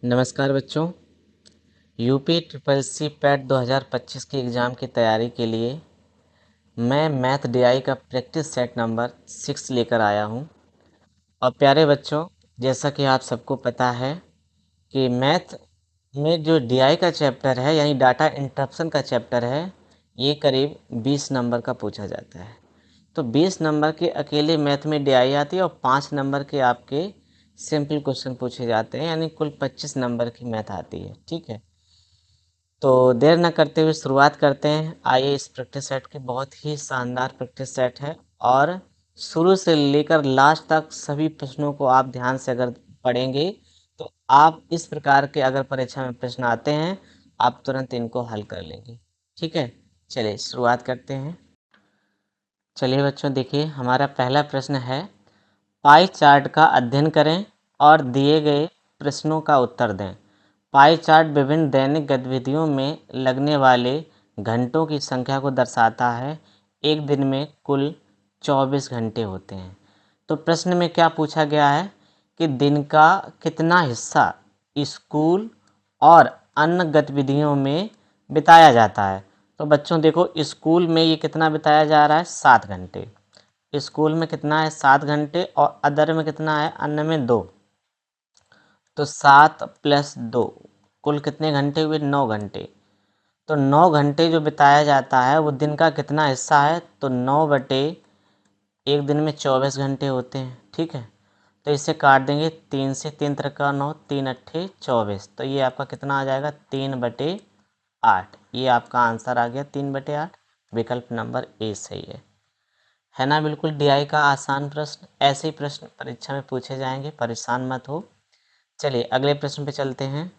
नमस्कार बच्चों। UP triple C PAT 2025 की एग्ज़ाम की तैयारी के लिए मैं मैथ डीआई का प्रैक्टिस सेट नंबर 6 लेकर आया हूं। और प्यारे बच्चों, जैसा कि आप सबको पता है कि मैथ में जो डीआई का चैप्टर है यानी डाटा इंटरप्शन का चैप्टर है, ये करीब 20 नंबर का पूछा जाता है। तो 20 नंबर के अकेले मैथ में डीआई आती है और 5 नंबर के आपके सिंपल क्वेश्चन पूछे जाते हैं, यानी कुल 25 नंबर की मैथ आती है। ठीक है, तो देर न करते हुए शुरुआत करते हैं। आइए, इस प्रैक्टिस सेट की बहुत ही शानदार प्रैक्टिस सेट है और शुरू से लेकर लास्ट तक सभी प्रश्नों को आप ध्यान से अगर पढ़ेंगे तो आप इस प्रकार के अगर परीक्षा में प्रश्न आते हैं, आप तुरंत इनको हल कर लेंगे। ठीक है, चलिए शुरुआत करते हैं। चलिए बच्चों, देखिए हमारा पहला प्रश्न है, पाई चार्ट का अध्ययन करें और दिए गए प्रश्नों का उत्तर दें। पाई चार्ट विभिन्न दैनिक गतिविधियों में लगने वाले घंटों की संख्या को दर्शाता है। एक दिन में कुल 24 घंटे होते हैं। तो प्रश्न में क्या पूछा गया है कि दिन का कितना हिस्सा स्कूल और अन्य गतिविधियों में बिताया जाता है। तो बच्चों देखो, स्कूल में ये कितना बिताया जा रहा है, 7 घंटे। स्कूल में कितना है, 7 घंटे, और अदर में कितना है, अन्य में 2। तो 7 प्लस 2 कुल कितने घंटे हुए, 9 घंटे। तो 9 घंटे जो बिताया जाता है वो दिन का कितना हिस्सा है, तो 9 बटे एक दिन में 24 घंटे होते हैं। ठीक है, तो इसे काट देंगे, 3 से, 3 त्रिक का 9, 3 अट्ठे 24। तो ये आपका कितना आ जाएगा, 3/8। ये आपका आंसर आ गया, 3/8। विकल्प नंबर ए सही है ना। बिल्कुल डीआई का आसान प्रश्न, ऐसे ही प्रश्न परीक्षा में पूछे जाएंगे, परेशान मत हो। चलिए अगले प्रश्न पे चलते हैं।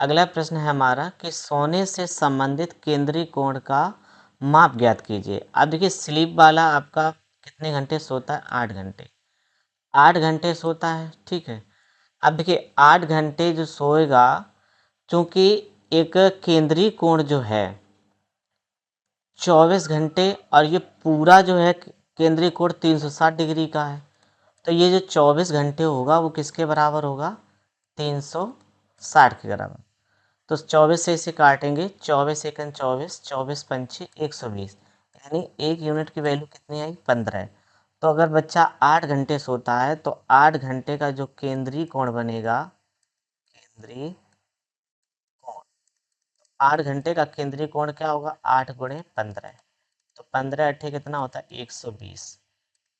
अगला प्रश्न है हमारा कि सोने से संबंधित केंद्रीय कोण का माप ज्ञात कीजिए। अब देखिए, स्लीप वाला आपका कितने घंटे सोता है, 8 घंटे। 8 घंटे सोता है, ठीक है। अब देखिए 8 घंटे जो सोएगा, चूंकि एक केंद्रीय कोण जो है 24 घंटे, और ये पूरा जो है केंद्रीय कोण 360 डिग्री का है, तो ये जो 24 घंटे होगा वो किसके बराबर होगा, 360 के बराबर। तो 24 से इसे काटेंगे, 24 एकन 24, 24 पंचे 120, यानी एक यूनिट की वैल्यू कितनी आई, 15। तो अगर बच्चा 8 घंटे सोता है तो 8 घंटे का जो केंद्रीय कोण बनेगा, केंद्रीय कोण, 8 घंटे का केंद्रीय कोण क्या होगा, 8 गुणे 15। तो 15 अट्ठे कितना होता है, 120।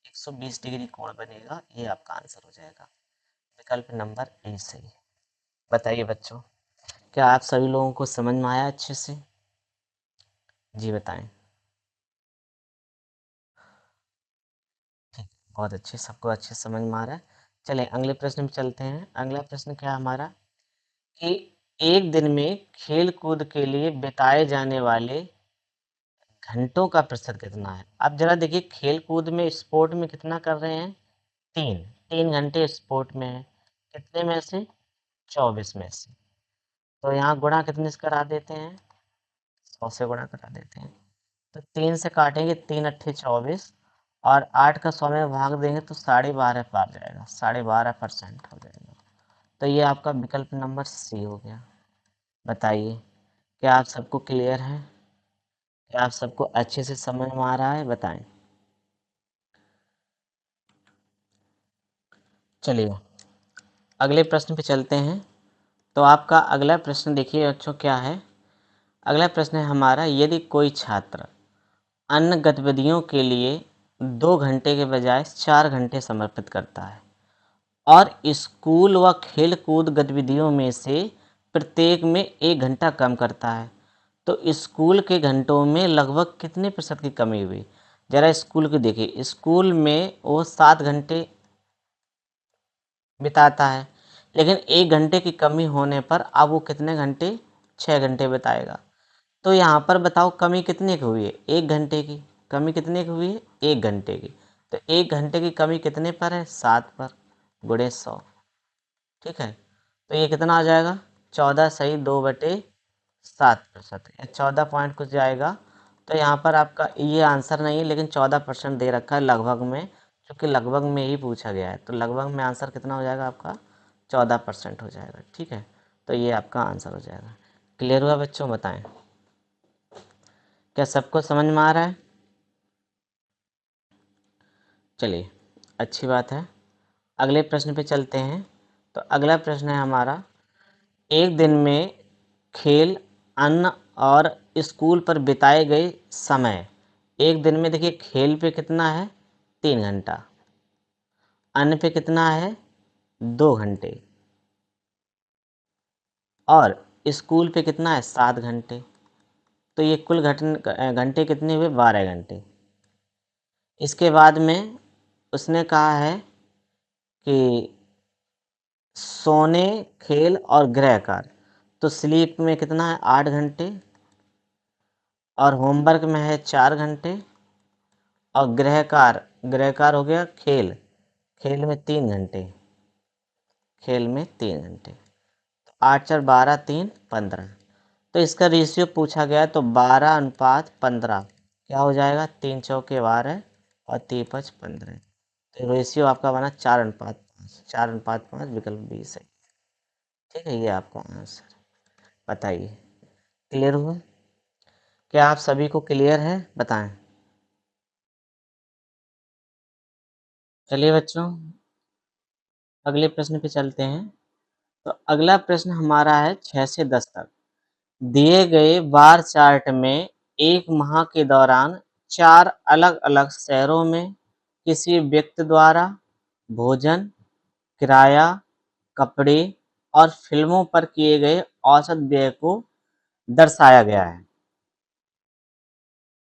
120 डिग्री कोण बनेगा। ये आपका आंसर हो जाएगा। विकल्प नंबर ए सही है। बताइए बच्चों, क्या आप सभी लोगों को समझ में आया अच्छे से? जी बताएं। ठीक, बहुत अच्छे, सबको अच्छे समझ में आ रहा है। चलिए अगले प्रश्न में चलते हैं। अगला प्रश्न क्या है हमारा कि एक दिन में खेल कूद के लिए बिताए जाने वाले घंटों का प्रतिशत कितना है। अब जरा देखिए, खेल कूद में, स्पोर्ट में कितना कर रहे हैं, 3 घंटे स्पोर्ट में है। कितने में से, 24 में से। तो यहाँ गुणा कितने से करा देते हैं, 100 से गुणा करा देते हैं। तो 3 से काटेंगे, 3 अट्ठे 24, और 8 का 100 में भाग देंगे तो 12.5 पार जाएगा, 12.5% हो जाएगा। तो ये आपका विकल्प नंबर सी हो गया। बताइए, क्या आप सबको क्लियर है? क्या आप सबको अच्छे से समझ में आ रहा है? बताएं। चलिए अगले प्रश्न पे चलते हैं। तो आपका अगला प्रश्न देखिए बच्चों क्या है। अगला प्रश्न है हमारा, यदि कोई छात्र अन्य गतिविधियों के लिए 2 घंटे के बजाय 4 घंटे समर्पित करता है और स्कूल व खेल कूद गतिविधियों में से प्रत्येक में 1 घंटा कम करता है, तो स्कूल के घंटों में लगभग कितने प्रतिशत की कमी हुई। जरा स्कूल को देखिए, स्कूल में वो 7 घंटे बिताता है, लेकिन 1 घंटे की कमी होने पर अब वो कितने घंटे, 6 घंटे बिताएगा। तो यहाँ पर बताओ कमी कितने की हुई है, 1 घंटे की। कमी कितने की हुई है, 1 घंटे की। तो 1 घंटे की कमी कितने पर है, 7 पर, गुणे 100। ठीक है, तो ये कितना आ जाएगा, 14 सही 2/7%, या 14 पॉइंट कुछ जाएगा। तो यहाँ पर आपका ये आंसर नहीं है, लेकिन 14% दे रखा है लगभग में, क्योंकि लगभग में ही पूछा गया है। तो लगभग में आंसर कितना हो जाएगा आपका, 14% हो जाएगा। ठीक है, तो ये आपका आंसर हो जाएगा। क्लियर हुआ बच्चों? बताएं, क्या सबको समझ में आ रहा है? चलिए, अच्छी बात है। अगले प्रश्न पे चलते हैं। तो अगला प्रश्न है हमारा, एक दिन में खेल, अन्न और स्कूल पर बिताए गए समय। एक दिन में देखिए खेल पे कितना है, 3 घंटा। अन्न पे कितना है, 2 घंटे। और स्कूल पे कितना है, 7 घंटे। तो ये कुल घंटे कितने हुए, 12 घंटे। इसके बाद में उसने कहा है कि सोने, खेल और गृह कार्य। तो स्लीप में कितना है, 8 घंटे। और होमवर्क में है 4 घंटे। और गृह कार्य हो गया खेल। खेल में 3 घंटे। खेल में 3 घंटे। 8 4 12 3 15। तो इसका रेशियो पूछा गया है, तो 12:15 क्या हो जाएगा, 3 चौके 12 और 3 5 15। तो रेशियो आपका बना 4:5। 4:5 विकल्प बी सही। ठीक है, ये आपका आंसर। बताइए, क्लियर हुआ? क्या आप सभी को क्लियर है? बताएं। चलिए बच्चों, अगले प्रश्न पे चलते हैं। तो अगला प्रश्न हमारा है 6 से 10 तक। दिए गए बार चार्ट में एक माह के दौरान 4 अलग-अलग शहरों में किसी व्यक्ति द्वारा भोजन, किराया, कपड़े और फिल्मों पर किए गए औसत व्यय को दर्शाया गया है।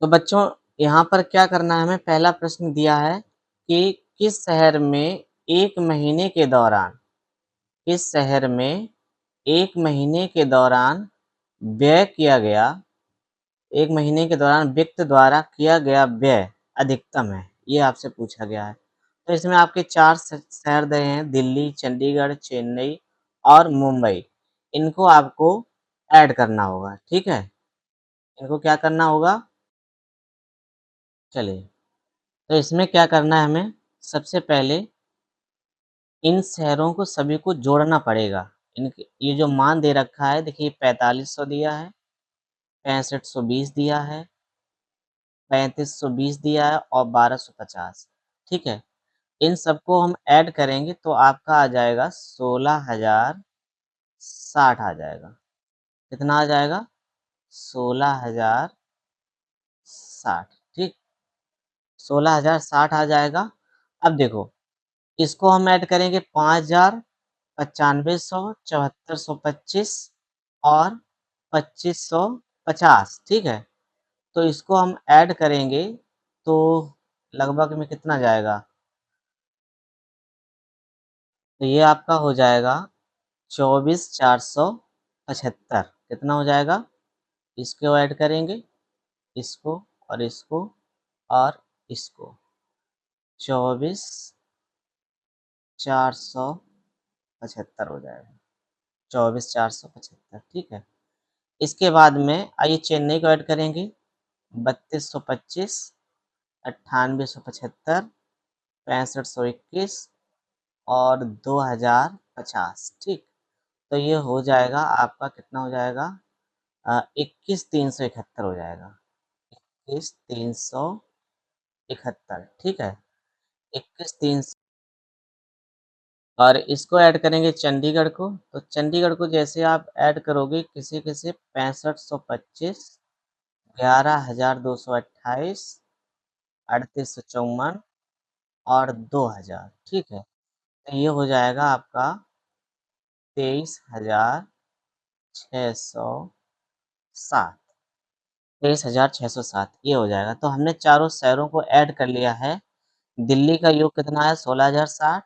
तो बच्चों, यहाँ पर क्या करना है हमें, पहला प्रश्न दिया है कि किस शहर में एक महीने के दौरान, किस शहर में एक महीने के दौरान व्यय किया गया, एक महीने के दौरान व्यक्ति द्वारा किया गया व्यय अधिकतम है, ये आपसे पूछा गया है। तो इसमें आपके 4 शहर दिए हैं, दिल्ली, चंडीगढ़, चेन्नई और मुंबई। इनको आपको ऐड करना होगा, ठीक है? इनको क्या करना होगा? चलिए, तो इसमें क्या करना है हमें, सबसे पहले इन शहरों को सभी को जोड़ना पड़ेगा। इनके ये जो मान दे रखा है, देखिए 4500 दिया है, 6520 दिया है, 3520 दिया है और 1250। ठीक है, इन सबको हम ऐड करेंगे तो आपका आ जाएगा 16,060 आ जाएगा। कितना आ जाएगा? 16,060। ठीक, 16,060 आ जाएगा। अब देखो, इसको हम ऐड करेंगे 5,000, 9500, 7425 और 2550। ठीक है, तो इसको हम ऐड करेंगे तो लगभग में कितना जाएगा, तो ये आपका हो जाएगा 24,475। कितना हो जाएगा? इसको ऐड करेंगे, इसको और इसको और इसको, 24,475 हो जाएगा। 24,475, ठीक है। इसके बाद में आइए चेन्नई को ऐड करेंगे, 3225, 9875, 6521 और 2050। ठीक, तो ये हो जाएगा आपका, कितना हो जाएगा, 21,371 हो जाएगा। 21,371, ठीक है। 21,300 और इसको ऐड करेंगे चंडीगढ़ को। तो चंडीगढ़ को जैसे आप ऐड करोगे किसी किसी, 6525, 11,228, 3854 और 2000। ठीक है, तो ये हो जाएगा आपका 23,607। 23,607 ये हो जाएगा। तो हमने चारों शहरों को ऐड कर लिया है। दिल्ली का योग कितना है, 16,060।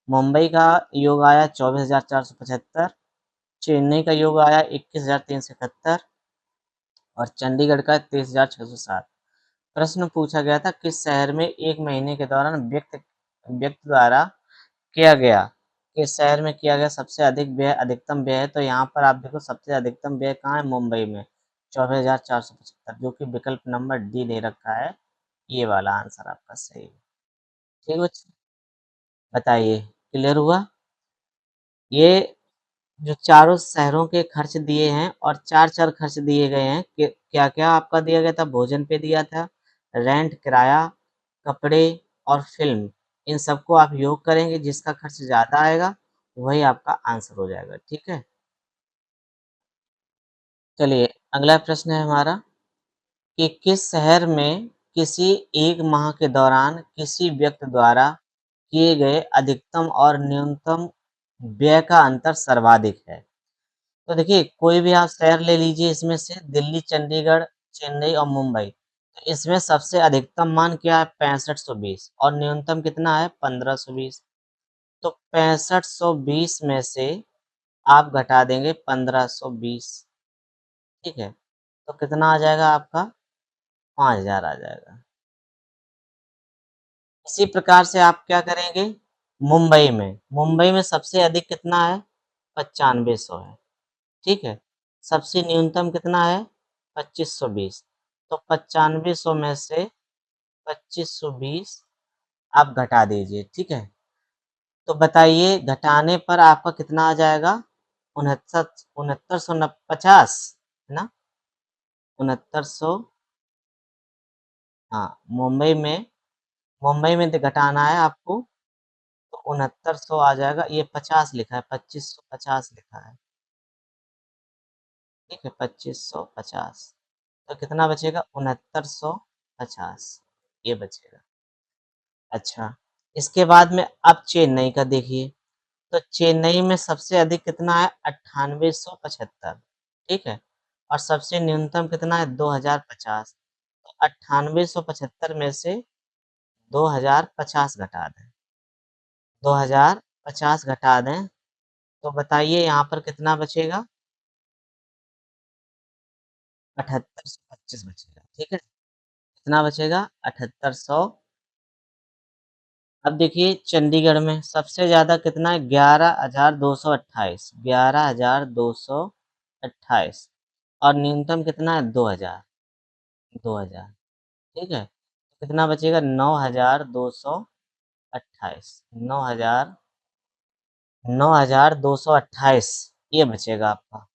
मुंबई का योग आया 24,475। चेन्नई का योग आया 21,371 और चंडीगढ़ का 23,607। प्रश्न पूछा गया था किस शहर में एक महीने के दौरान व्यक्ति व्यक्ति द्वारा किया गया, किस शहर में किया गया सबसे अधिक व्यय, अधिकतम व्यय है। तो यहाँ पर आप देखो सबसे अधिकतम व्यय कहाँ है, मुंबई में 24,475, जो कि विकल्प नंबर डी दे रखा है। ये वाला आंसर आपका सही है। ठीक बच्चे, बताइए, क्लियर हुआ? ये जो चारों शहरों के खर्च दिए हैं और चार खर्च दिए गए हैं कि क्या क्या आपका दिया गया था, भोजन पे दिया था, रेंट किराया, कपड़े और फिल्म। इन सबको आप योग करेंगे, जिसका खर्च ज़्यादा आएगा वही आपका आंसर हो जाएगा। ठीक है, चलिए अगला प्रश्न है हमारा कि किस शहर में किसी एक माह के दौरान किसी व्यक्ति द्वारा किए गए अधिकतम और न्यूनतम व्यय का अंतर सर्वाधिक है। तो देखिए कोई भी आप शहर ले लीजिए, इसमें से दिल्ली, चंडीगढ़, चेन्नई और मुंबई। तो इसमें सबसे अधिकतम मान क्या है, 6520, और न्यूनतम कितना है, 1520। तो 6520 में से आप घटा देंगे 1520। ठीक है, तो कितना आ जाएगा आपका, 5000 आ जाएगा। इसी प्रकार से आप क्या करेंगे, मुंबई में सबसे अधिक कितना है, 9500 है। ठीक है, सबसे न्यूनतम कितना है, 2520। तो 9500 में से 2520 आप घटा दीजिए। ठीक है, तो बताइए घटाने पर आपका कितना आ जाएगा, उनहत्तर, 6950, है ना, 6900। हाँ, मुंबई में तो घटाना है आपको, तो 6900 आ जाएगा। ये 50 लिखा है, 2550 लिखा है। ठीक है, 2550, तो कितना बचेगा, 6950, ये बचेगा। अच्छा, इसके बाद में अब चेन्नई का देखिए। तो चेन्नई में सबसे अधिक कितना है, 9875। ठीक है, और सबसे न्यूनतम कितना है, 2050। तो 9875 में से 2050 घटा दें, 2050 घटा दें, तो बताइए यहाँ पर कितना बचेगा, 7825 बचेगा। ठीक है, कितना बचेगा, 7800। अब देखिए चंडीगढ़ में सबसे ज़्यादा कितना है, 11,228, 11,228, और न्यूनतम कितना है, 2000, 2000। ठीक है, तो कितना बचेगा, 9,228, 9000, 9,228, ये बचेगा आपका,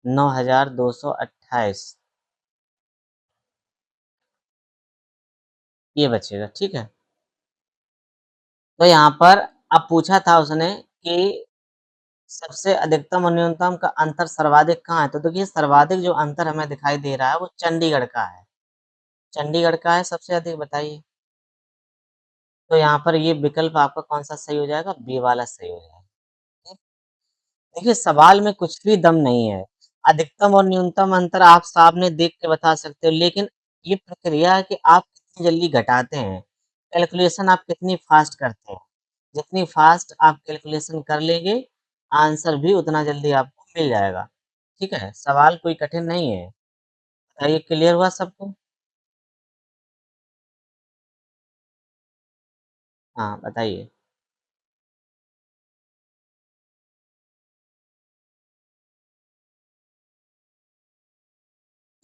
9,228, ये बचेगा। ठीक है, तो यहाँ पर अब पूछा था उसने कि सबसे अधिकतम और न्यूनतम का अंतर सर्वाधिक कहाँ है? तो देखिए सर्वाधिक जो अंतर हमें दिखाई दे रहा है वो चंडीगढ़ का है। चंडीगढ़ का है सबसे अधिक, बताइए। तो यहाँ पर ये विकल्प आपका कौन-सा सही हो जाएगा? बी वाला सही हो जाएगा। ठीक। देखिए सवाल में कुछ भी दम नहीं है। अधिकतम और न्यूनतम अंतर आप सामने देख के बता सकते हो, लेकिन ये प्रक्रिया है कि आप कितनी जल्दी घटाते हैं। कैलकुलेशन आप कितनी फास्ट करते हैं। जितनी फास्ट आप कैलकुलेशन कर लेंगे, आंसर भी उतना जल्दी आपको मिल जाएगा। ठीक है? सवाल कोई कठिन नहीं है। बताइए क्लियर हुआ सबको? हाँ, बताइए।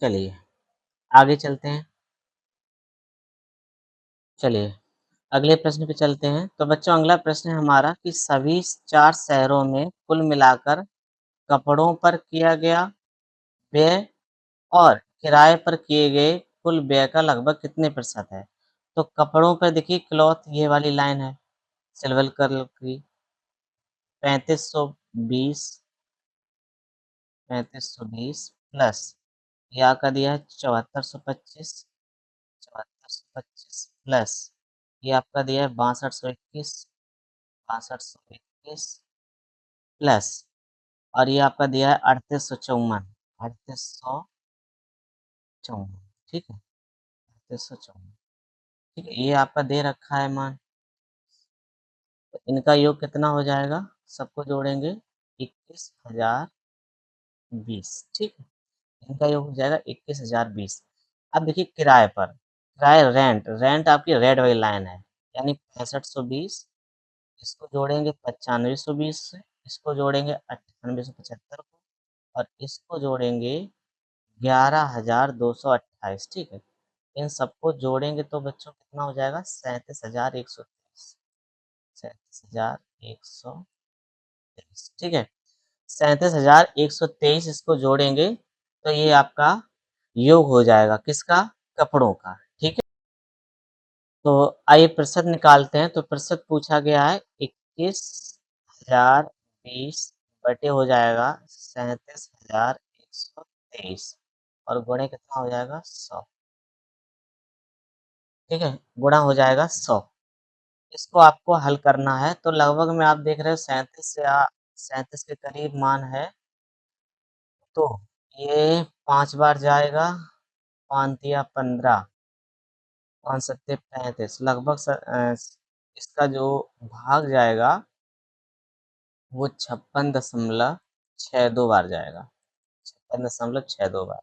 चलिए, आगे चलते हैं। चलिए, अगले प्रश्न पे चलते हैं। तो बच्चों अगला प्रश्न है हमारा कि सभी 4 शहरों में कुल मिलाकर कपड़ों पर किया गया व्यय और किराए पर किए गए कुल व्यय का लगभग कितने प्रतिशत है? तो कपड़ों पे देखिए क्लॉथ ये वाली लाइन है, सिल्वर कलर की, 3520, 3520 प्लस ये आपका दिया है 7425, 7425 प्लस ये आपका दिया है 6221, 6221 प्लस और ये आपका दिया है 3854, 3854। ठीक है, 3854। ठीक है, ये आपका दे रखा है मान। तो इनका योग कितना हो जाएगा? सबको जोड़ेंगे 21,020। ठीक है, इनका योग हो जाएगा 21,020। अब देखिए किराए पर, रेंट आपकी रेड वाली लाइन है, यानी 6520। इसको जोड़ेंगे 9520 से, इसको जोड़ेंगे 9875 को, और इसको जोड़ेंगे 11,228। ठीक है, इन सबको जोड़ेंगे तो बच्चों कितना हो जाएगा, 37,130, 37,130। 123, ठीक है। 37,123 इसको जोड़ेंगे तो ये आपका योग हो जाएगा किसका? कपड़ों का, ठीक है। तो आइए प्रतिशत निकालते हैं। तो प्रतिशत पूछा गया है 21,020 बटे हो जाएगा 37,123 और गुणे कितना हो जाएगा 100, ठीक है, गुणा हो जाएगा 100। इसको आपको हल करना है तो लगभग में आप देख रहे हो 37 के करीब मान है। तो ये 5 बार जाएगा, 5 तिया 15, 5 सत्ते 35, लगभग इसका जो भाग जाएगा वो 56.62 बार जाएगा, 56.62 बार।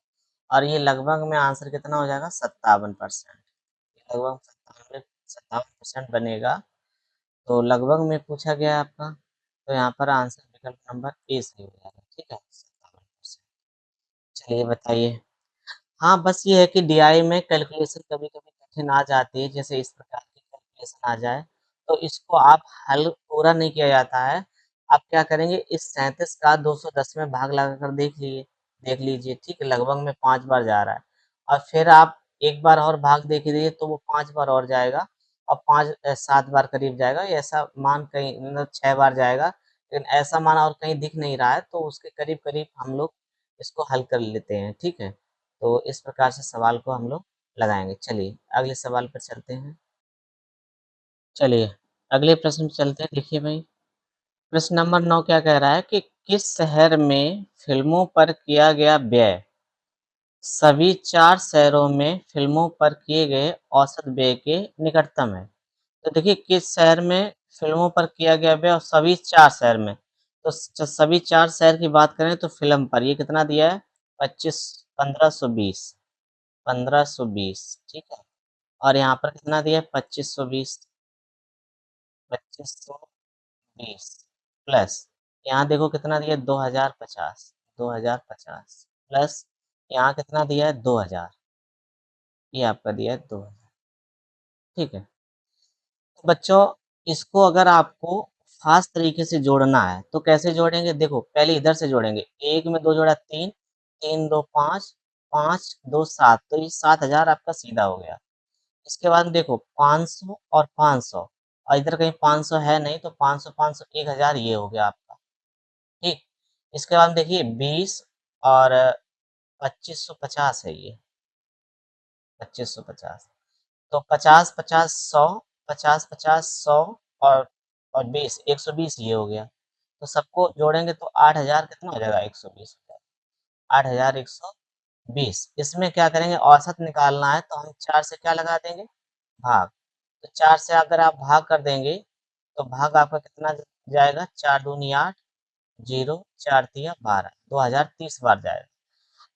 और ये लगभग में आंसर कितना हो जाएगा 57%, लगभग 57% बनेगा। तो लगभग में पूछा गया है आपका, तो यहाँ पर आंसर विकल्प नंबर ए सही हो जाएगा, ठीक है, 57%। चलिए बताइए। हाँ, बस ये है कि डीआई में कैलकुलेशन कभी-कभी कठिन आ जाती है, जैसे इस प्रकार की कैलकुलेशन आ जाए, तो इसको आप हल पूरा नहीं किया जाता है। आप क्या करेंगे, इस 37 का 210 में भाग लगाकर देख लीजिए, ठीक है, लगभग में 5 बार जा रहा है। और फिर आप एक बार और भाग देख लीजिए, तो वो 5 बार और जाएगा और 7 बार करीब जाएगा। ऐसा मान कहीं मतलब 6 बार जाएगा, लेकिन ऐसा मान और कहीं दिख नहीं रहा है, तो उसके करीब-करीब हम लोग इसको हल कर लेते हैं, ठीक है। तो इस प्रकार से सवाल को हम लोग लगाएँगे। चलिए, अगले सवाल पर चलते हैं। चलिए, अगले प्रश्न पे चलते हैं। देखिए भाई, प्रश्न नंबर 9 क्या कह रहा है कि किस शहर में फ़िल्मों पर किया गया व्यय सभी 4 शहरों में फ़िल्मों पर किए गए औसत व्यय के निकटतम है? तो देखिए, किस शहर में फ़िल्मों पर किया गया व्यय और सभी 4 शहर में। तो सभी 4 शहर की बात करें तो फ़िल्म पर ये कितना दिया है? 25 1520, 1520, ठीक है। और यहाँ पर कितना दिया है 2520, 2520 प्लस यहाँ देखो कितना दिया है 2050, 2050 प्लस यहाँ कितना दिया है 2000, ये आपका दिया है 2000, ठीक है। तो बच्चों, इसको अगर आपको ख़ास तरीके से जोड़ना है तो कैसे जोड़ेंगे? देखो, पहले इधर से जोड़ेंगे, 1 में 2 जोड़ा 3, 3 2 5, 5 2 7, तो ये 7000 आपका सीधा हो गया। इसके बाद देखो 500 और 500 और इधर कहीं 500 है नहीं, तो 500 500 1000 ये हो गया आपका, ठीक। इसके बाद देखिए 20 और 2550 है ये, 2550, तो 50 50 100, 50 50 100 और 20 120 ये हो गया। तो सबको जोड़ेंगे तो 8000 कितना हो जाएगा 120, 8120। इसमें क्या करेंगे, औसत निकालना है तो हम 4 से क्या लगा देंगे, भाग। तो 4 से अगर आप भाग कर देंगे, तो भाग आपका कितना जाएगा, 4 दूनी 8, 0 4 तिया 12, 2030 बार जाएगा।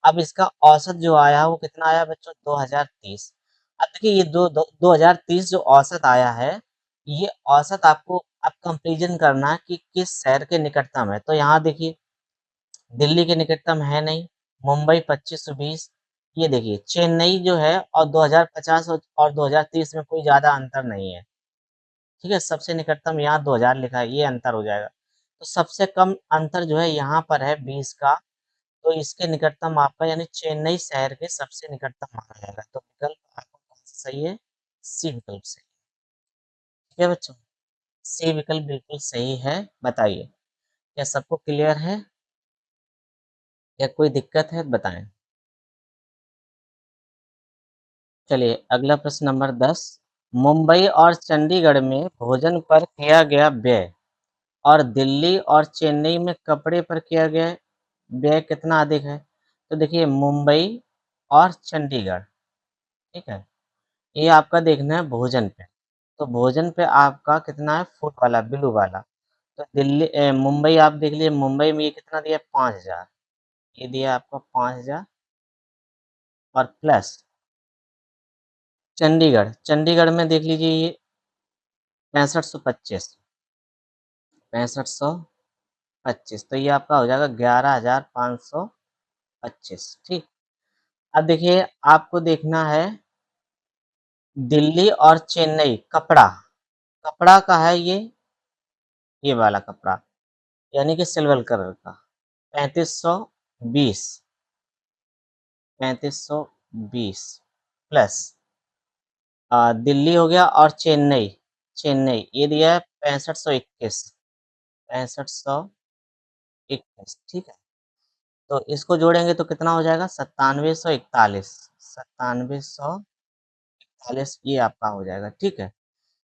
अब इसका औसत जो आया वो कितना आया बच्चों, 2030। अब देखिए ये 2030 जो औसत आया है, ये औसत आपको अब कंपैरिजन करना है कि किस शहर के निकटतम है। तो यहाँ देखिए, दिल्ली के निकटतम है नहीं, मुंबई 2520, ये देखिए चेन्नई जो है और 2050 और 2030 में कोई ज़्यादा अंतर नहीं है। ठीक है, सबसे निकटतम यहाँ 2000 लिखा है, ये अंतर हो जाएगा। तो सबसे कम अंतर जो है यहाँ पर है 20 का, तो इसके निकटतम आपका यानी चेन्नई शहर के सबसे निकटतम माना जाएगा। तो विकल्प आपका कौन सा सही है? सी विकल्प सही है। ठीक है बच्चों, सी विकल्प बिल्कुल सही है। बताइए, क्या सबको क्लियर है या कोई दिक्कत है? बताएं। चलिए, अगला प्रश्न नंबर 10, मुंबई और चंडीगढ़ में भोजन पर किया गया व्यय और दिल्ली और चेन्नई में कपड़े पर किया गया व्यय कितना अधिक है? तो देखिए, मुंबई और चंडीगढ़, ठीक है, ये आपका देखना है भोजन पे। तो भोजन पे आपका कितना है, फूड वाला, ब्लू वाला। तो मुंबई आप देख लीजिए, मुंबई में ये कितना दिया 5000, ये दिया आपका 5000 और प्लस चंडीगढ़, चंडीगढ़ में देख लीजिए ये 6525, 6525, तो ये आपका हो जाएगा 11525, ठीक। अब देखिए, आपको देखना है दिल्ली और चेन्नई, कपड़ा, कपड़ा का है ये वाला कपड़ा, यानी कि सिल्वर कलर का 3520, 3520 प्लस दिल्ली हो गया और चेन्नई, चेन्नई ये दिया है 6521, 6521, ठीक है। तो इसको जोड़ेंगे तो कितना हो जाएगा 9741, 9741 ये आपका हो जाएगा, ठीक है।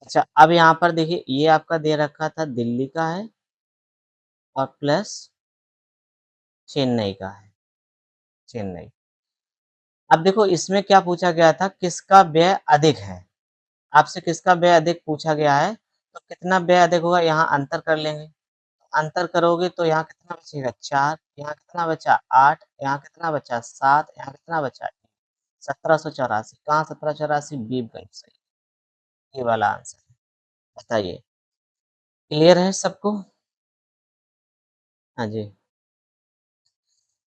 अच्छा अब यहाँ पर देखिए ये आपका दे रखा था दिल्ली का है और प्लस चेन्नई का है, चेन्नई। अब देखो इसमें क्या पूछा गया था, किसका व्यय अधिक है, आपसे किसका व्यय अधिक पूछा गया है, तो कितना व्यय अधिक होगा यहाँ अंतर कर लेंगे, अंतर करोगे तो यहाँ कितना बचेगा 4, यहाँ कितना बचा 8, यहाँ कितना बचा 7, यहाँ कितना बचा 1784, कहाँ 1784, बी विकल्प सही, ये वाला आंसर है। बताइए क्लियर है सबको? हाँ जी,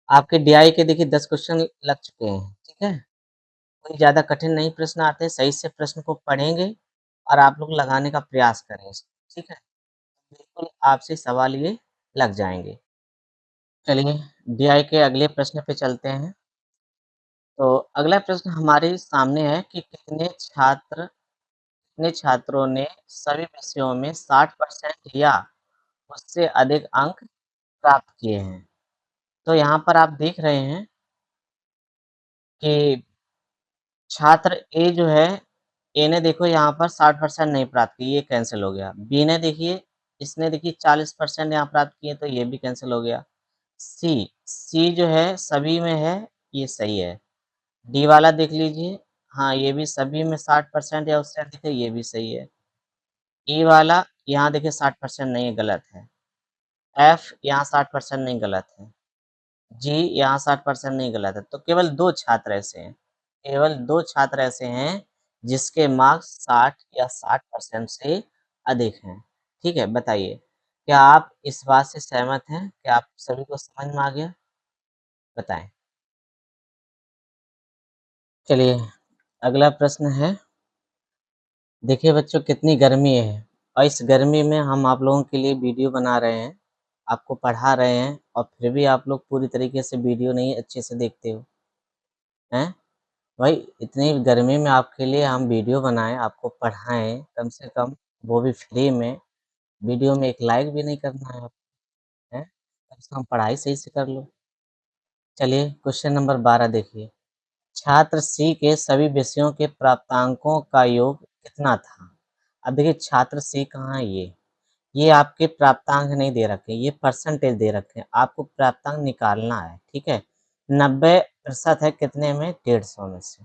आपके डीआई के देखिए 10 क्वेश्चन लग चुके हैं, ठीक है। कोई ज़्यादा कठिन नहीं प्रश्न आते, सही से प्रश्न को पढ़ेंगे और आप लोग लगाने का प्रयास करें, ठीक है। बिल्कुल आपसे सवाल ये लग जाएँगे। चलिए डीआई के अगले प्रश्न पे चलते हैं। तो अगला प्रश्न हमारे सामने है कि कितने छात्रों ने सभी विषयों में 60% या उससे अधिक अंक प्राप्त किए हैं? तो यहाँ पर आप देख रहे हैं कि छात्र ए जो है, ए ने देखो यहाँ पर 60% नहीं प्राप्त की, ये कैंसल हो गया। बी ने देखिए, इसने देखिए 40% यहाँ प्राप्त किए तो ये भी कैंसल हो गया। सी, सी जो है सभी में है, ये सही है। डी वाला देख लीजिए, हाँ ये भी सभी में 60% या उससे अधिक है, ये भी सही है। ई वाला यहाँ देखिए 60% नहीं है, गलत है। एफ यहाँ 60% नहीं, गलत है। जी यहाँ 60% नहीं, गलत है। तो केवल 2 छात्र ऐसे हैं, केवल 2 छात्र ऐसे हैं जिसके मार्क्स 60 या 60% से अधिक हैं। ठीक है, बताइए क्या आप इस बात से सहमत हैं? क्या आप सभी को समझ में आ गया? बताएँ। चलिए अगला प्रश्न है, देखिए बच्चों कितनी गर्मी है और इस गर्मी में हम आप लोगों के लिए वीडियो बना रहे हैं, आपको पढ़ा रहे हैं और फिर भी आप लोग पूरी तरीके से वीडियो नहीं अच्छे से देखते हो, हैं? भाई इतनी गर्मी में आपके लिए हम वीडियो बनाएँ, आपको पढ़ाएँ, कम से कम वो भी फ्री में, वीडियो में एक लाइक भी नहीं करना है आप, हैं? कम से कम पढ़ाई सही से कर लो। चलिए क्वेश्चन नंबर 12 देखिए, छात्र सी के सभी विषयों के प्राप्तांकों का योग कितना था? अब देखिए छात्र सी कहाँ है ये आपके प्राप्तांक नहीं दे रखे, ये परसेंटेज दे रखे हैं, आपको प्राप्तांक निकालना है, ठीक है? 90% है कितने में? 150 में से।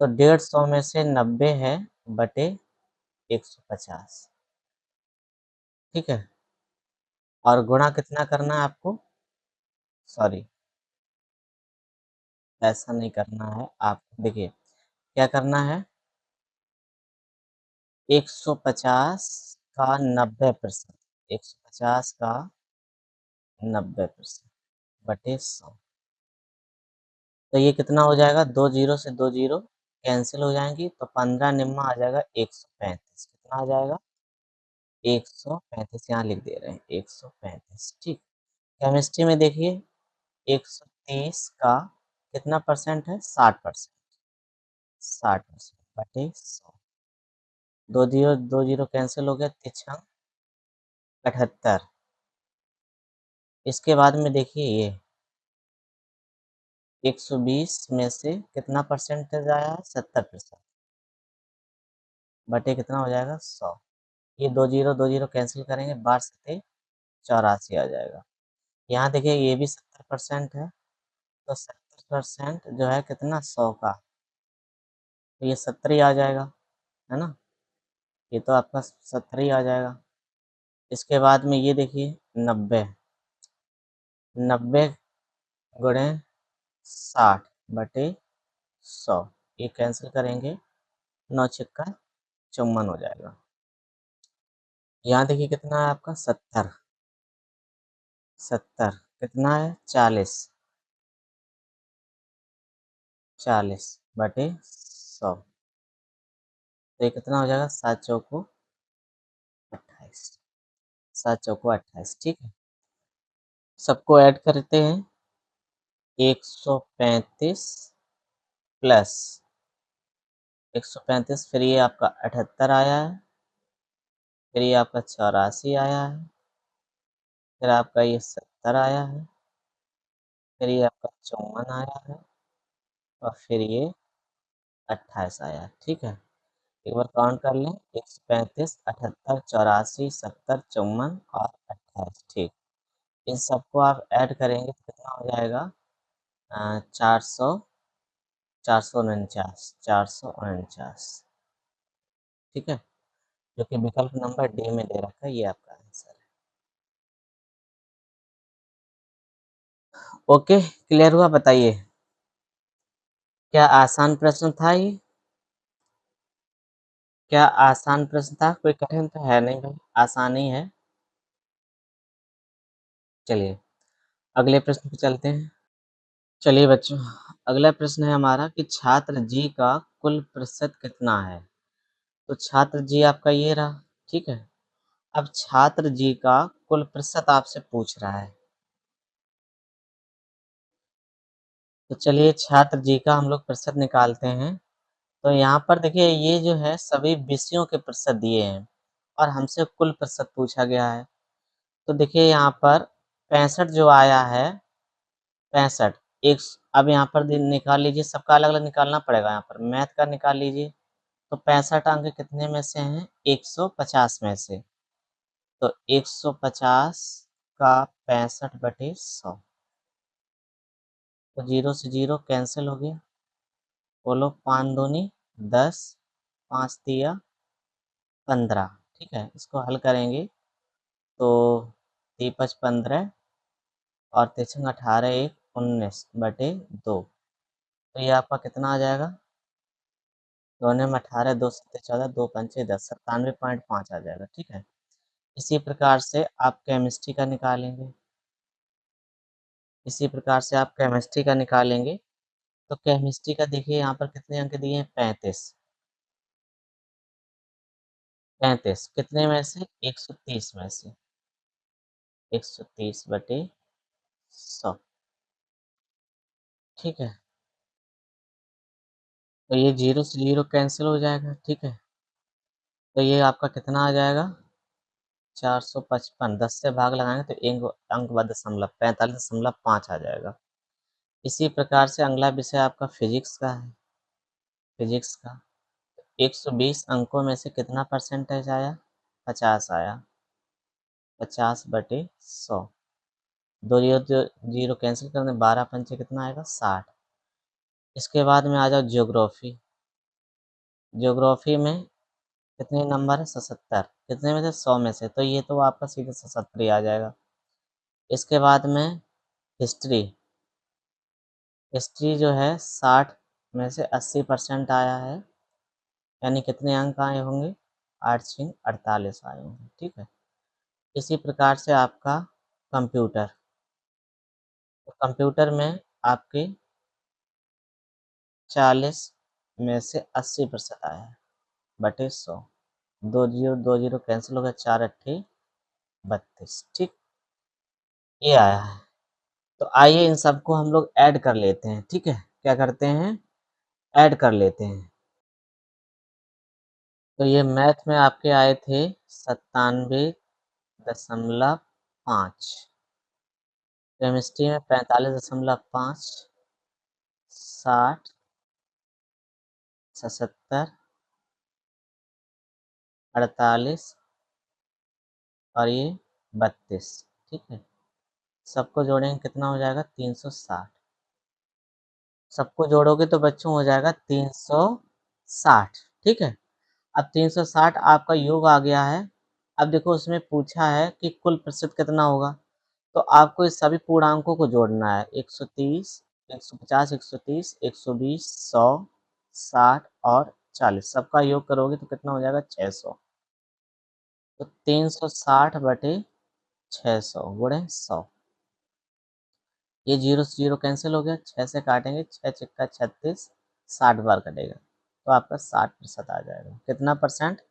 तो 150 में से 90 है बटे 150, ठीक है? और गुणा कितना करना है आपको? सॉरी, ऐसा नहीं करना है, आप देखिए क्या करना है, 150 का 90%, 150 का 90% बटे 100, तो ये कितना हो जाएगा? 2 जीरो से 2 जीरो कैंसिल हो जाएँगी, तो 15 निम्मा आ जाएगा 135, कितना आ जाएगा? 135 यहाँ लिख दे रहे हैं, 135, ठीक। केमिस्ट्री में देखिए 130 का कितना परसेंट है? 60%, 60% बटे 100, 2 जीरो कैंसिल हो गया, तिरछा 78। इसके बाद में देखिए ये 120 में से कितना परसेंटेज आया है? 70% बटे कितना हो जाएगा? 100। ये 2 जीरो कैंसिल करेंगे, 12 सत्ते 84 आ जाएगा। यहाँ देखिए ये भी 70% है, तो 70% जो है कितना? 100 का, तो ये 70 ही आ जाएगा, है ना? ये तो आपका 70 ही आ जाएगा। इसके बाद में ये देखिए 90, 90 गुणे 60 बटे 100, ये कैंसिल करेंगे, 9 छक्का 54 हो जाएगा। यहाँ देखिए कितना है आपका? 70, 70 कितना है? 40, 40 बटे 100, तो ये कितना हो जाएगा? 7 चौको 28, 7 चौको 28, ठीक है। सबको ऐड करते हैं। 135 प्लस 135, फिर ये आपका 78 आया है, फिर ये आपका 84 आया है, फिर आपका ये 70 आया है, फिर ये आपका 54 आया है, और फिर ये 28 आया है। ठीक है, एक बार काउंट कर लें। 135, 78, 84, 70, 54 और 28। ठीक, इन सबको आप ऐड करेंगे तो कितना हो जाएगा? 400, 449, 449। ठीक है, जो कि विकल्प नंबर डी में दे रखा है, ये आपका आंसर है। ओके, क्लियर हुआ? बताइए, क्या आसान प्रश्न था ये? क्या आसान प्रश्न था? कोई कठिन तो है नहीं भाई, आसान ही है। चलिए अगले प्रश्न पे चलते हैं। चलिए बच्चों, अगला प्रश्न है हमारा कि छात्र जी का कुल प्रतिशत कितना है? तो छात्र जी आपका ये रहा। ठीक है, अब छात्र जी का कुल प्रतिशत आपसे पूछ रहा है। तो चलिए छात्र जी का हम लोग प्रतिशत निकालते हैं। तो यहाँ पर देखिए, ये जो है सभी विषयों के प्रतिशत दिए हैं और हमसे कुल प्रतिशत पूछा गया है। तो देखिए यहाँ पर 65 जो आया है, 65 एक, अब यहाँ पर निकाल लीजिए, सबका अलग अलग निकालना पड़ेगा। यहाँ पर मैथ का निकाल लीजिए। तो 65 अंक कितने में से हैं? 150 में से। तो 150 का 65/100, तो जीरो से जीरो कैंसिल हो गया। बोलो, 5 दूनी 10, 5 तिया 15। ठीक है, इसको हल करेंगे तो 3×5 = 15 और 3×6 = 18, 1 19/2। तो ये आपका कितना आ जाएगा? 2 में 18, 2 7 14, 2 5 10, 97.5 आ जाएगा। ठीक है, इसी प्रकार से आप केमिस्ट्री का निकालेंगे। इसी प्रकार से आप केमिस्ट्री का निकालेंगे। तो केमिस्ट्री का देखिए यहाँ पर कितने अंक दिए हैं? 35। 35 कितने में से? 130 में से। 130/100। ठीक है, तो ये जीरो से जीरो कैंसिल हो जाएगा। ठीक है, तो ये आपका कितना आ जाएगा? 455। 10 से भाग लगाएंगे तो एक अंक बाद दशमलव, 45.5 आ जाएगा। इसी प्रकार से अगला विषय आपका फिजिक्स का है। फिजिक्स का 120 अंकों में से कितना परसेंटेज आया? 50 आया। 50/100। दो जीरो जीरो कैंसिल करने, 12×5 कितना आएगा? 60। इसके बाद में आ जाओ ज्योग्राफी। ज्योग्राफी में कितने नंबर है? 77। कितने में से? 100 में से। तो ये तो आपका सीधे 77 ही आ जाएगा। इसके बाद में हिस्ट्री। हिस्ट्री जो है 60 में से 80% आया है, यानी कितने अंक आए होंगे? 8×6 = 48 आए होंगे। ठीक है, इसी प्रकार से आपका कंप्यूटर। तो कंप्यूटर में आपके 40 में से 80% आया है बटे 100। दो जीरो कैंसिल हो गया, 4×8 = 32। ठीक, ये आया है। तो आइए इन सबको हम लोग ऐड कर लेते हैं। ठीक है, क्या करते हैं? ऐड कर लेते हैं। तो ये मैथ में आपके आए थे 97.5, केमिस्ट्री में 45.5, 60, 77, 48 और ये 32। ठीक है, सबको जोड़ेंगे कितना हो जाएगा? 360। सबको जोड़ोगे तो बच्चों हो जाएगा 360। ठीक है, अब 360 आपका योग आ गया है। अब देखो उसमें पूछा है कि कुल प्रतिशत कितना होगा, तो आपको इस सभी पूर्णांकों को जोड़ना है। 130, 150, 130, 120, 100, 60 और 40, सबका योग करोगे तो कितना हो जाएगा? 600। तो 360/600 गुणे 100। ये जीरो से जीरो कैंसिल हो गया, 6 से काटेंगे, 6×6 = 36, 60 बार कटेगा तो आपका 60% आ जाएगा। कितना परसेंट?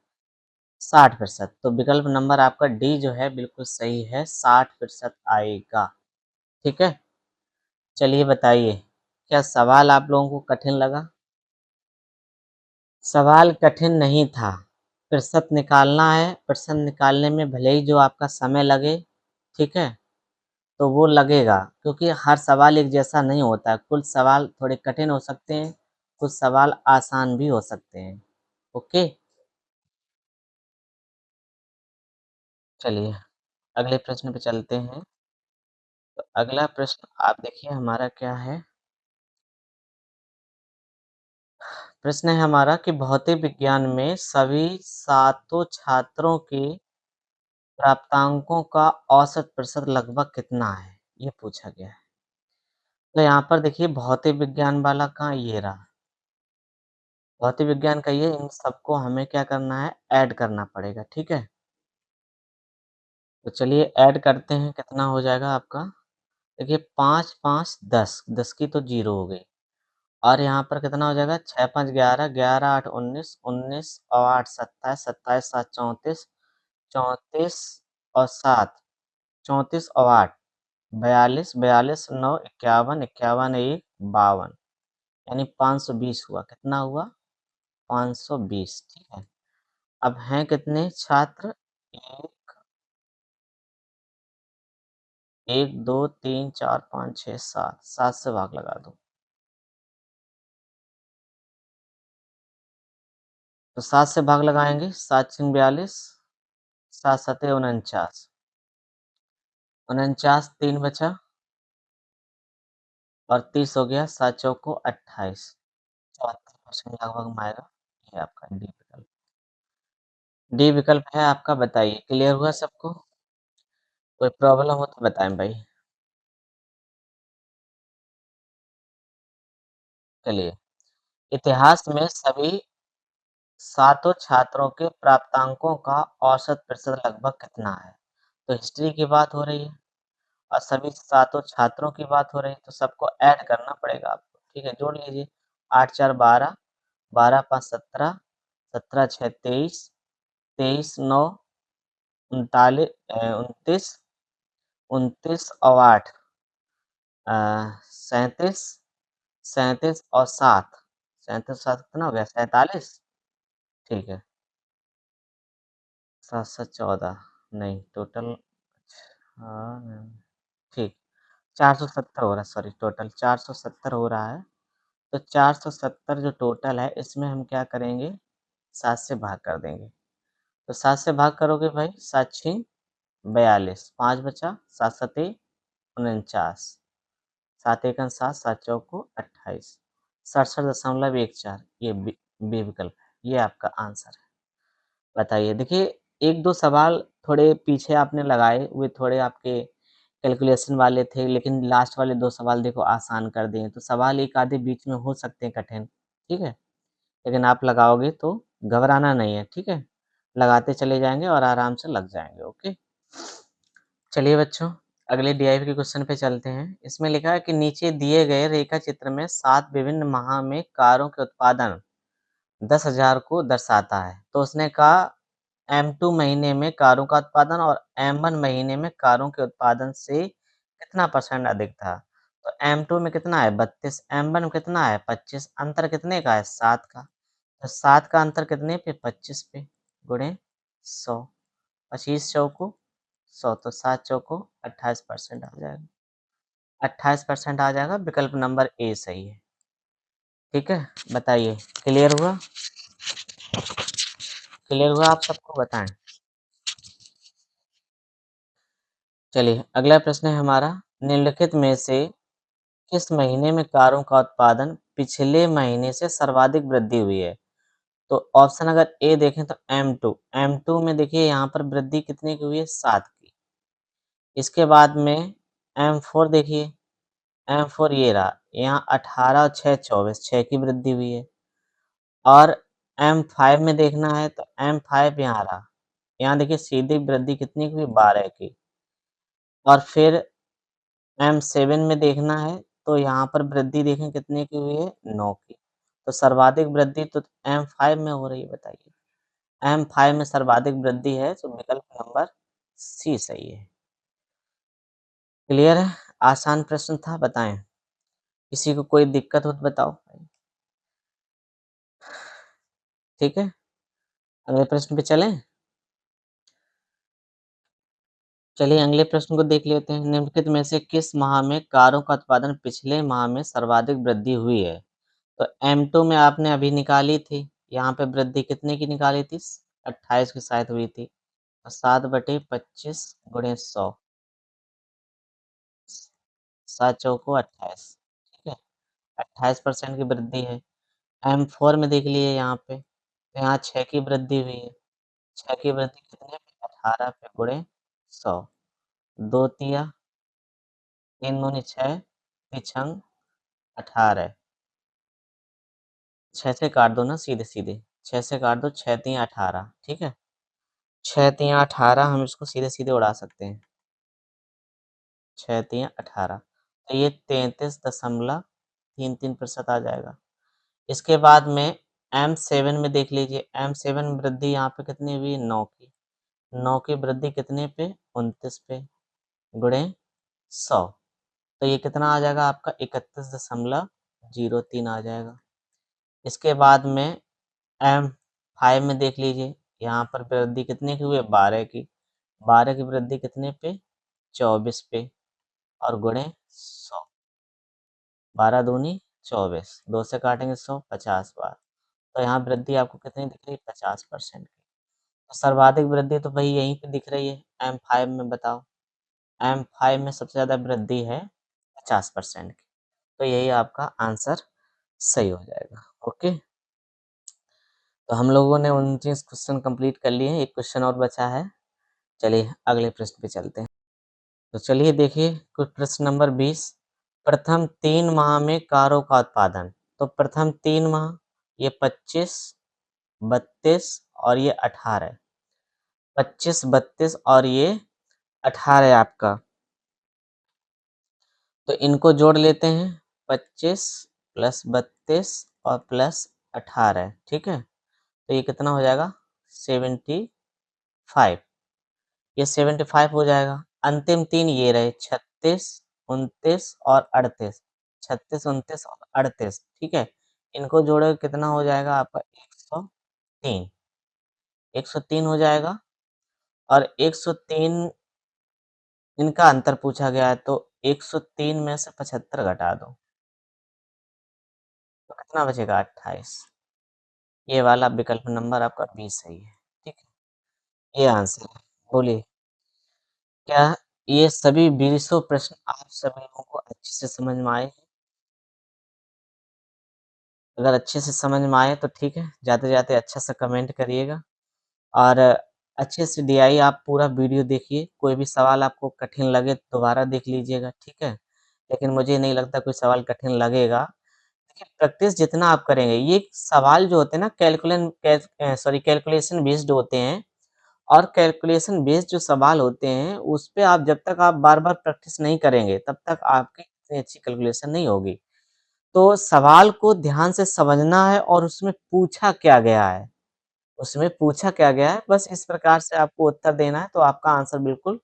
60%। तो विकल्प नंबर आपका डी जो है बिल्कुल सही है, 60% आएगा। ठीक है? चलिए बताइए, क्या सवाल आप लोगों को कठिन लगा? सवाल कठिन नहीं था। प्रतिशत निकालना है, प्रतिशत निकालने में भले ही जो आपका समय लगे, ठीक है? तो वो लगेगा क्योंकि हर सवाल एक जैसा नहीं होता है। कुछ सवाल थोड़े कठिन हो सकते हैं, कुछ सवाल आसान भी हो सकते हैं। ओके? चलिए, अगले प्रश्न पे चलते हैं। तो अगला प्रश्न आप देखिए हमारा क्या है? प्रश्न है हमारा कि भौतिक विज्ञान में सभी सातों छात्रों के प्राप्तांकों का औसत प्रतिशत लगभग कितना है? ये पूछा गया है। तो यहाँ पर देखिए भौतिक विज्ञान वाला कहाँ ये रहा। भौतिक विज्ञान का ये इन सबको हमें क्या करना है? ऐड करना पड़ेगा, ठीक है? तो चलिए ऐड करते हैं, कितना हो जाएगा आपका? देखिए 5, 5, 10, 10 की तो 0 हो गई और यहाँ पर कितना हो जाएगा? 6, 5, 11, 11, 8, 19, 19 और 8, 27, 27, 7, 34, 34 और 7, 34 और 8, 42, 42, 9, 51, 51, 1, 52 यानी 520 हुआ। कितना हुआ? 520, ठीक है। अब हैं कितने छात्र? 1, 1, 2, 3, 4, 5, 6, 7, 7 से भाग लगा दो। तो 7 से भाग लगाएंगे, 7 छीन 42, 7 सते 49, 49 3 बचा और 30 हो गया, 7 चौको 28, 74% लगभग में आएगा। ये आपका डी विकल्प। डी विकल्प है आपका, बताइए क्लियर हुआ सबको? कोई प्रॉब्लम हो तो बताएं भाई। चलिए, इतिहास में सभी सातों छात्रों के प्राप्तांकों का औसत प्रतिशत लगभग कितना है? तो हिस्ट्री की बात हो रही है और सभी सातों छात्रों की बात हो रही है, तो सबको ऐड करना पड़ेगा आपको। ठीक है, जोड़ लीजिए। 8 4 12, 12 5 17, 17 6 23, 23 9 39, 29, 29 और 8, 37, 37 और 7, 37 7 कितना हो गया? 47। ठीक है, 7 7 14, नहीं टोटल, हाँ, ठीक, 470 हो रहा है, सॉरी टोटल 470 हो रहा है। तो 470 जो टोटल है इसमें हम क्या करेंगे? 7 से भाग कर देंगे। तो 7 से भाग करोगे भाई, 7 छीन 42, 5 बचा, 7 सते 49, 7 एकम 7, 7 चौको 28, 67.14, ये बी विकल्प है। ये आपका आंसर है। बताइए, देखिए 1-2 सवाल थोड़े पीछे आपने लगाए, वे थोड़े आपके कैलकुलेशन वाले थे, लेकिन लास्ट वाले 2 सवाल देखो आसान कर दिए। तो सवाल एक आधे बीच में हो सकते हैं कठिन, ठीक है? लेकिन आप लगाओगे तो घबराना नहीं है, ठीक है? लगाते चले जाएँगे और आराम से लग जाएँगे, ओके? चलिए बच्चों, अगले डीआईवी के क्वेश्चन पे चलते हैं। इसमें लिखा है कि नीचे दिए गए रेखा चित्र में 7 विभिन्न माह में कारों के उत्पादन 10,000 को दर्शाता है। तो उसने कहा M2 महीने में कारों का उत्पादन और M1 महीने में कारों के उत्पादन से कितना % अधिक था? तो M2 में कितना है? 32, M1 में कितना है? 25, अंतर कितने का है? 7 का। तो 7 का अंतर कितने पे? 25 पे, गुणे 100, 25 चौको 100, तो 7 चौको 28% आ जाएगा। 28% आ जाएगा, विकल्प नंबर ए सही है। ठीक है, बताइए क्लियर हुआ? क्लियर हुआ आप सबको? बताएं। चलिए, अगला प्रश्न है हमारा, निम्नलिखित में से किस महीने में कारों का उत्पादन पिछले महीने से सर्वाधिक वृद्धि हुई है? तो ऑप्शन अगर ए देखें तो M2, M2 में देखिए यहाँ पर वृद्धि कितने की हुई है? 7 की। इसके बाद में M4 देखिए, M4 ये रहा, यहाँ 18 और 6 24, 6 की वृद्धि हुई है। और M5 में देखना है तो M5 यहाँ रहा, यहाँ देखिए सीधी वृद्धि कितनी की हुई? 12 की। और फिर M7 में देखना है तो यहाँ पर वृद्धि देखें कितने की हुई है? 9 की। तो सर्वाधिक वृद्धि तो M5 में हो रही है, बताइए। M5 में सर्वाधिक वृद्धि है, तो विकल्प नंबर सी सही है। क्लियर है? आसान प्रश्न था, बताएं। किसी को कोई दिक्कत हो तो बताओ। ठीक है, अगले प्रश्न पे चलें। चलिए अगले प्रश्न को देख लेते हैं। निम्नलिखित में से किस माह में कारों का उत्पादन पिछले माह में सर्वाधिक वृद्धि हुई है? तो M2 में आपने अभी निकाली थी, यहाँ पे वृद्धि कितने की निकाली थी? 28 की शायद हुई थी। 7/25 गुणे 100, 7 चौको 28, ठीक है, 28% की वृद्धि है। M4 में देख लिए यहाँ पे, तो यहाँ 6 की वृद्धि हुई है। 6 की वृद्धि कितने पे? 18 पे गुणे 100, 2 तिया 3 दूनी 6, तिछंग 18, 6 से काट दो ना सीधे-सीधे, 6 से काट दो, 6 तिया 18, ठीक है। 6 तिया 18 हम इसको सीधे-सीधे उड़ा सकते हैं। 6 तिया 18, तो ये 33.33% आ जाएगा। इसके बाद में M7 में देख लीजिए, M7 में वृद्धि यहाँ पे कितनी हुई? 9 की। 9 की वृद्धि कितने पे? 29 पे गुणे 100, तो ये कितना आ जाएगा आपका? 31.03 आ जाएगा। इसके बाद में M5 में देख लीजिए, यहाँ पर वृद्धि कितने की हुई है? 12 की। 12 की वृद्धि कितने पे? 24 पे और गुणे 100, 12 दूनी 24, 2 से काटेंगे 100, 50 बार, तो यहाँ वृद्धि आपको कितनी दिख रही है? 50% की। तो सर्वाधिक वृद्धि तो भई यहीं पे दिख रही है, M5 में। बताओ, M5 में सबसे ज़्यादा वृद्धि है 50% की, तो यही आपका आंसर सही हो जाएगा। ओके, तो हम लोगों ने 29 क्वेश्चन कंप्लीट कर लिए हैं, एक क्वेश्चन और बचा है। चलिए अगले प्रश्न पे चलते हैं। तो चलिए देखिए कुछ प्रश्न नंबर 20, प्रथम 3 माह में कारों का उत्पादन। तो प्रथम 3 माह, ये 25, 32 और ये 18, 25, 32 और ये 18 है आपका। तो इनको जोड़ लेते हैं, 25 प्लस 32 और प्लस 18, ठीक है। तो ये कितना हो जाएगा? 75, ये 75 हो जाएगा। अंतिम 3 ये रहे, 36, 29 और 38, 36, 29 और 38, ठीक है। इनको जोड़ोगे कितना हो जाएगा आपका? 103, 103 हो जाएगा। और 103 इनका अंतर पूछा गया है, तो 103 में से 75 घटा दो, तो कितना बचेगा? 28। ये वाला विकल्प नंबर आपका बी सही है, ठीक है। ये आंसर है। बोलिए, क्या ये सभी 20 प्रश्न आप सभी लोगों को अच्छे से समझ में आए हैं? अगर अच्छे से समझ में आए तो ठीक है, जाते-जाते अच्छा सा कमेंट करिएगा और अच्छे से डीआई आप पूरा वीडियो देखिए। कोई भी सवाल आपको कठिन लगे तो दोबारा देख लीजिएगा, ठीक है? लेकिन मुझे नहीं लगता कोई सवाल कठिन लगेगा। देखिए प्रैक्टिस जितना आप करेंगे, ये सवाल जो होते हैं ना कैलकुलेशन बेस्ड होते हैं, और कैलकुलेशन बेस्ड जो सवाल होते हैं, उसपे आप जब तक आप बार-बार प्रैक्टिस नहीं करेंगे, तब तक आपकी इतनी अच्छी कैलकुलेशन नहीं होगी। तो सवाल को ध्यान से समझना है और उसमें पूछा क्या गया है, उसमें पूछा क्या गया है, बस इस प्रकार से आपको उत्तर देना है, तो आपका आंसर बिल्कुल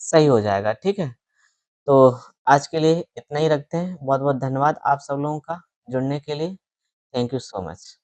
सही हो जाएगा, ठीक है? तो आज के लिए इतना ही रखते हैं। बहुत-बहुत धन्यवाद आप सब लोगों का जुड़ने के लिए। Thank you so much.